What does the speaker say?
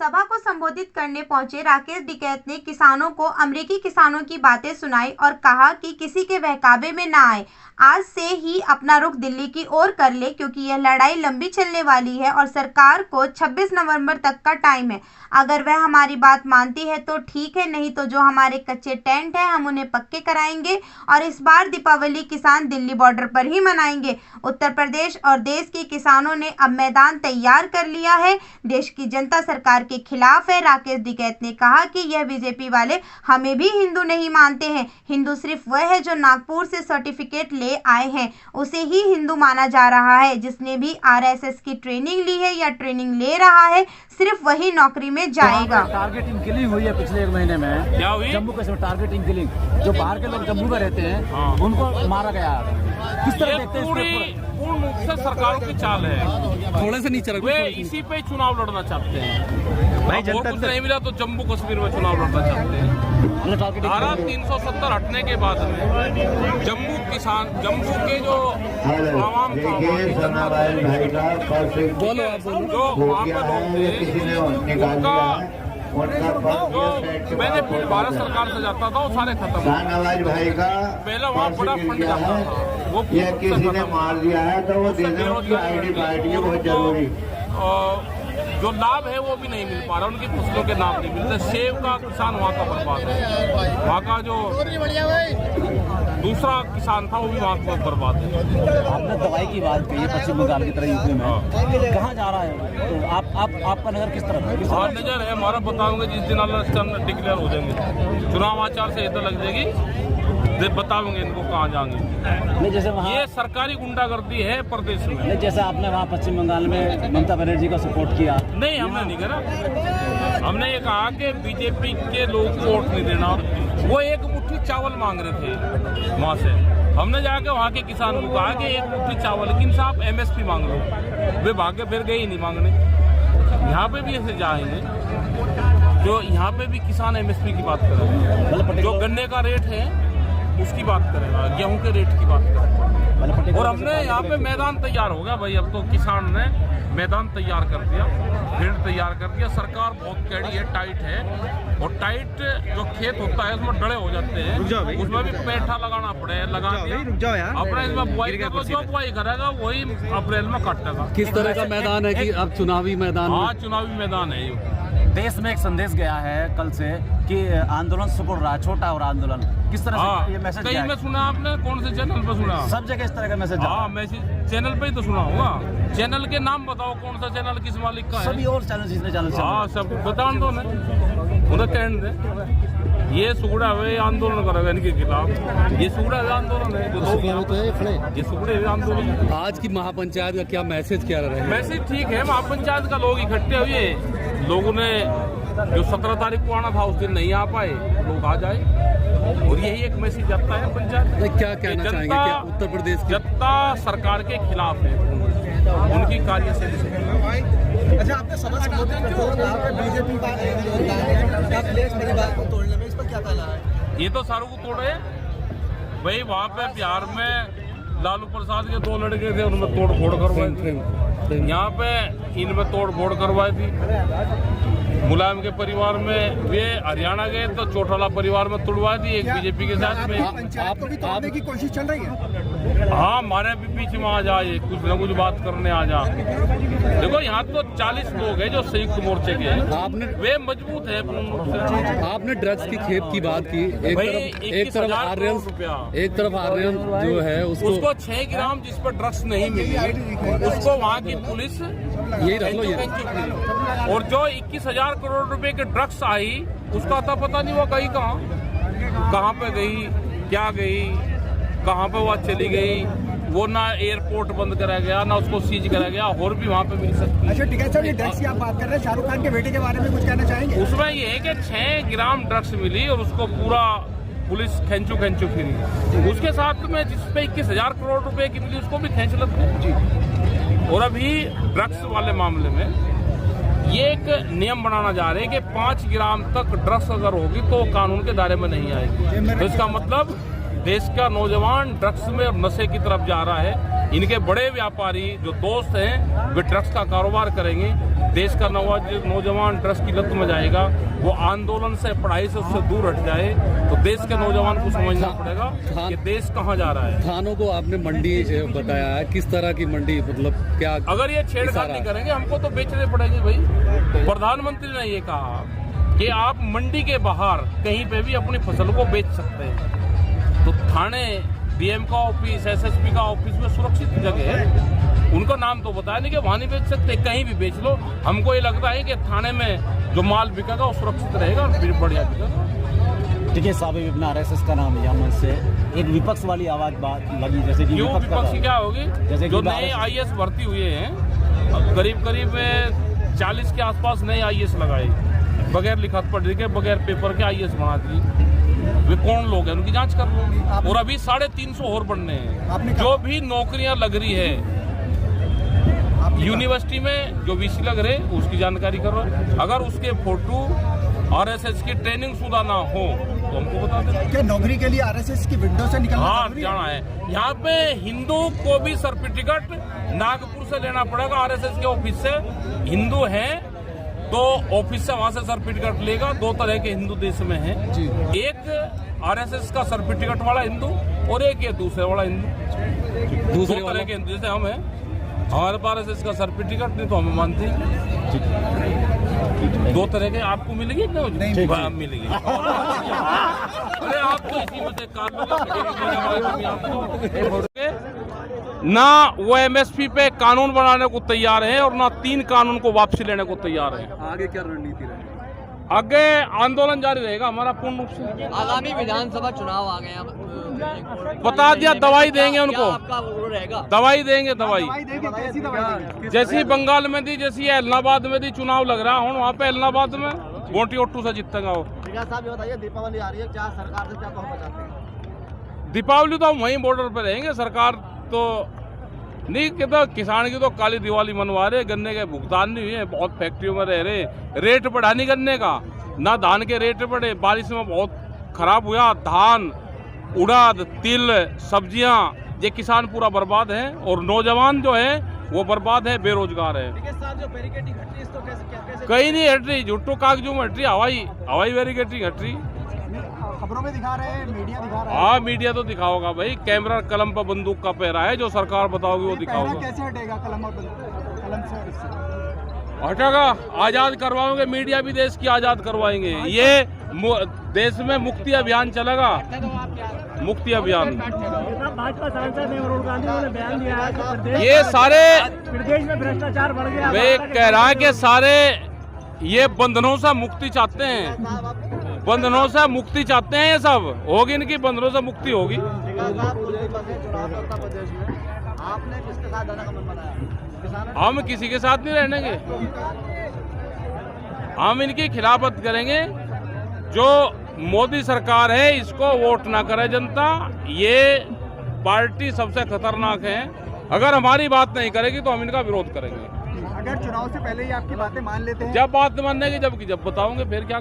सभा को संबोधित करने पहुंचे राकेश टिकैत ने किसानों को अमेरिकी किसानों की बातें सुनाई और कहा कि किसी के बहकावे में ना आए, आज से ही अपना रुख दिल्ली की ओर कर ले क्योंकि यह लड़ाई लंबी चलने वाली है और सरकार को 26 नवंबर तक का टाइम है। अगर वह हमारी बात मानती है तो ठीक है, नहीं तो जो हमारे कच्चे टेंट हैं हम उन्हें पक्के कराएंगे और इस बार दीपावली किसान दिल्ली बॉर्डर पर ही मनाएंगे। उत्तर प्रदेश और देश के किसानों ने अब मैदान तैयार कर लिया है। देश की जनता सरकार के खिलाफ है। राकेश टिकैत ने कहा कि यह बीजेपी वाले हमें भी हिंदू नहीं मानते हैं। हिंदू सिर्फ वह है जो नागपुर से सर्टिफिकेट ले आए हैं, उसे ही हिंदू माना जा रहा है। जिसने भी आरएसएस की ट्रेनिंग ली है या ट्रेनिंग ले रहा है सिर्फ वही नौकरी में जाएगा। टारगेटिंग किलिंग हुई है पिछले 1 महीने में। क्या हुई? जम्मू कश्मीर टारगेटिंग किलिंग, जो बाहर के लोग जम्मू में रहते हैं उनको मारा गया। किस तरह देखते हैं? पूर्ण रूप से सरकारों की चाल है। थोड़े से नीचे वे इसी पे चुनाव लड़ना चाहते हैं। भाई जनता कुछ नहीं मिला तो जम्मू कश्मीर में चुनाव लड़ना चाहते हैं। धारा 370 हटने के बाद में जम्मू के जो आवाम था जो वहाँ पर लोग थे उनका बेनिफिट भारत सरकार से जाता था वो सारे खत्म। पहले वहाँ बड़ा फंड जाता था, वो किसी ने मार दिया है तो वो देने की आईडी पार्टी बहुत जरूरी। जो लाभ है वो भी नहीं मिल पा रहा, उनकी फसलों के नाम नहीं मिलते। सेब का किसान वहाँ का बर्बाद है, वहाँ का जो दूसरा किसान था वो भी वहाँ पर बर्बाद है। आपने दवाई की बात कही है पश्चिम बंगाल की तरह यूपी में, कहाँ जा रहा है? तो आपका नजर किस तरफ है? हाँ नजर है हमारा, बताऊंगे जिस दिन इलेक्शन डिक्लेयर हो जाएंगे, चुनाव आचार संहिता लग जाएगी, बताओगे इनको कहाँ जाएंगे। नहीं जैसे वहाँ ये सरकारी गुंडागर्दी है प्रदेश में। नहीं जैसे आपने वहाँ पश्चिम बंगाल में ममता बनर्जी का सपोर्ट किया। नहीं हमने नहीं करा, हमने ये कहा कि बीजेपी के लोग को वोट नहीं देना। वो एक मुट्ठी चावल मांग रहे थे वहाँ से, हमने जाके वहाँ के किसान को कहा कि एक मुट्ठी चावल, लेकिन साहब एमएसपी मांग लो। वे भागे फिर गए ही नहीं मांगने। यहाँ पे भी ऐसे जाएंगे जो यहाँ पे भी किसान एमएसपी की बात करेंगे, जो गन्ने का रेट है उसकी बात करेगा, गेहूं के रेट की बात करेगा। और हमने यहाँ पे मैदान तैयार हो गया भाई, अब तो किसान ने मैदान तैयार कर दिया, फील्ड तैयार कर दिया। सरकार बहुत कैडी है, टाइट है, और टाइट जो खेत होता है उसमें डड़े हो जाते हैं, उसमें भी पैठा लगाना पड़े, लगा दिया अपना इसमें बुआई करेगा, जो बुआई करेगा वही अप्रैल में काटेगा। किस तरह का मैदान है कि अब चुनावी मैदान? हाँ चुनावी मैदान है। देश में एक संदेश गया है कल से कि आंदोलन सुपुर रहा, छोटा और आंदोलन, किस तरह से ये मैसेज कहीं में सुना आपने? कौन से चैनल पे सुना? सब जगह इस तरह का मैसेज। हाँ मैसेज चैनल पे ही तो सुना होगा। चैनल के नाम बताओ, कौन सा चैनल किस मालिक का है? सभी और चैनल जितने चैनल। हाँ सब बता दो ना, उन्हें कहने दे। ये सुगड़ा हुए आंदोलन करेगा इनके खिलाफ, ये सुगड़ा हुए आंदोलन है, ये सुगड़े हुए आंदोलन। आज की महापंचायत का क्या मैसेज क्या रहा है? मैसेज ठीक है, महापंचायत का लोग इकट्ठे हुए, लोगों ने जो 17 तारीख को आना था उस दिन नहीं आ पाए, लोग आ जाए, और यही एक मैसेज जाता है पंचायत। क्या कहना चाहेंगे? क्या उत्तर प्रदेश की जनता सरकार के खिलाफ है, उनकी कार्यशैली से। अच्छा आपने सभा संबोधित बीजेपी को तोड़ने में, इस पर क्या कहना है? ये तो सारों को तोड़े भाई। वहाँ पे बिहार में लालू प्रसाद के 2 लड़के थे, उनमें तोड़ फोड़ करवाई। यहाँ पे इनमें तोड़ फोड़ करवाई थी। मुलायम के परिवार में, वे हरियाणा गए तो चौटाला परिवार में तुड़वा दी, एक बीजेपी के साथ में। आपको भी तोड़ने की कोशिश चल रही है? हाँ हमारे भी बीच में आ जाए, कुछ न कुछ बात करने आ जा। देखो यहाँ तो 40 लोग हैं जो संयुक्त मोर्चे के हैं, आपने वे मजबूत है पूर्ण रूप से। आपने ड्रग्स की खेप की बात की, एक तरफ आर्यन जो है उसको 6 ग्राम जिस पर ड्रग्स नहीं मिली, उसको वहाँ की पुलिस यही रख लो ये। और जो 21,000 करोड़ रुपए के ड्रग्स आई, उसका तो पता नहीं वो गई कहाँ पे गई, क्या गई, कहाँ पे वो चली गई। वो ना एयरपोर्ट बंद करा गया, ना उसको सीज करा गया, और भी वहाँ पे मिल सकती है। अच्छा ठीक है सर, ये ड्रग्स की आप बात कर रहे हैं, शाहरुख खान के बेटे के बारे में कुछ कहना चाहेंगे? उसमें ये है कि 6 ग्राम ड्रग्स मिली और उसको पूरा पुलिस खींचू फिरी। उसके साथ में जिसपे 21,000 करोड़ रुपए की मिली उसको भी खींच लेते हैं। और अभी ड्रग्स वाले मामले में ये एक नियम बनाना जा रहे हैं कि 5 ग्राम तक ड्रग्स अगर होगी तो कानून के दायरे में नहीं आएगी। तो इसका मतलब देश का नौजवान ड्रग्स में और नशे की तरफ जा रहा है। इनके बड़े व्यापारी जो दोस्त हैं वे ड्रग्स का कारोबार करेंगे। देश का नौजवान ड्रग्स की लत में जाएगा। वो आंदोलन से, पढ़ाई से उससे दूर हट जाए तो देश के नौजवान को समझना पड़ेगा कि देश कहाँ जा रहा है। थानों को आपने मंडी बताया है, किस तरह की मंडी, मतलब क्या? अगर ये छेड़छाड़ नहीं करेंगे हमको तो बेचने पड़ेंगे भाई। प्रधानमंत्री ने ये कहा कि आप मंडी के बाहर कहीं पे भी अपनी फसल को बेच सकते हैं। तो थाने, डीएम का ऑफिस, एसएसपी का ऑफिस में सुरक्षित जगह है। उनका नाम तो बताया नहीं कि वहां नहीं बेच सकते, कहीं भी बेच लो। हमको ये लगता है कि थाने में जो माल बिकेगा वो सुरक्षित रहेगा और फिर बढ़िया बिकेगा। ठीक है साहब, अपना RSS का नाम लिया मन से एक विपक्ष वाली आवाज बात लगी, जैसे कि क्यों विपक्ष की क्या होगी? जैसे जो नए IAS भर्ती हुए हैं, करीब 40 के आसपास नए IAS लगाए, बगैर लिखत पढ़ के, बगैर पेपर के IAS बना दिए। वे कौन लोग हैं, उनकी जांच कर लो। और अभी 350 और बनने हैं। जो भी नौकरियां लग रही है यूनिवर्सिटी में, जो VC लग रहे उसकी जानकारी करो। अगर उसके फोटो RSS की ट्रेनिंग शुदा ना हो तो हमको बता दें। क्या नौकरी के लिए RSS की विंडो से निकलना? हाँ, जाना है। यहाँ पे हिंदू को भी सर्टिफिकेट नागपुर से लेना पड़ेगा, RSS के ऑफिस से। हिंदू है तो ऑफिस से वहां से सर्टिफिकेट लेगा। 2 तरह के हिंदू देश में है, एक RSS का सर्टिफिकेट वाला हिंदू और एक ये दूसरे वाला हिंदू। 2 तरह के हिंदू, जैसे हम हैं, हमारे पास RSS का सर्टिफिकेट नहीं तो हम मानते हैं। 2 तरह के आपको मिलेगी नहीं? मिलेगी। अरे आप तो इसी में से ना वो MSP पे कानून बनाने को तैयार है और ना 3 कानून को वापसी लेने को तैयार है। आगे क्या रणनीति रहेगी? आगे आंदोलन जारी रहेगा हमारा पूर्ण रूप से। आगामी विधानसभा चुनाव आ गए हैं, बता दिया, दवाई देंगे उनको, आपका वो रहेगा? दवाई देंगे, दवाई कैसी दवाई देंगे? जैसी बंगाल में दी, जैसी इलाहाबाद में दी। चुनाव लग रहा है वहाँ पे इलाहाबाद में गोटी ओट्टू से जीतेगा वो। साहब ये बताइए, दीपावली आ रही है, क्या सरकार से क्या कहो बचाते हैं? दीपावली तो हम वहीं बॉर्डर पे रहेंगे। सरकार तो नहीं कहता, किसान की तो काली दिवाली मनवा रहे। गन्ने के भुगतान नहीं हुए, बहुत फैक्ट्रियों में रह रहे। रेट बढ़ा नहीं गन्ने का, ना धान के रेट बढ़े। बारिश में बहुत खराब हुआ धान, उड़द, तिल, सब्जियां, ये किसान पूरा बर्बाद है। और नौजवान जो है वो बर्बाद है, बेरोजगार है। कहीं नहीं हट रही, झुट्टू कागजों में हट रही, हवाई बैरिकेडिंग हट रही। खबरों में दिखा रहे हैं, मीडिया दिखा रहा है। हाँ, मीडिया तो दिखाओगा भाई। कैमरा कलम पर बंदूक का पहरा है, जो सरकार बताओगी वो दिखाओगा। कैसे हटेगा कलम से? हटेगा, आजाद करवाओगे। मीडिया भी देश की आजाद करवाएंगे। ये देश में मुक्ति अभियान चलेगा, मुक्ति अभियान। भाजपा सांसद ने राहुल गांधी ने बयान दिया है कि प्रदेश ये सारे में भ्रष्टाचार बढ़ गया। वे कह रहा है कि सारे ये बंधनों से मुक्ति चाहते हैं, बंधनों से मुक्ति चाहते हैं। ये सब होगी, इनकी बंधनों से मुक्ति होगी। आपने किसके साथ जाने का मन बनाया? हम किसी के साथ नहीं रहने, हम इनकी खिलाफत करेंगे। जो मोदी सरकार है इसको वोट ना करे जनता। ये पार्टी सबसे खतरनाक है। अगर हमारी बात नहीं करेगी तो हम इनका विरोध करेंगे। अगर चुनाव से पहले ही आपकी बातें मान लेते हैं? जब बात मानने की जब बताओगे फिर क्या।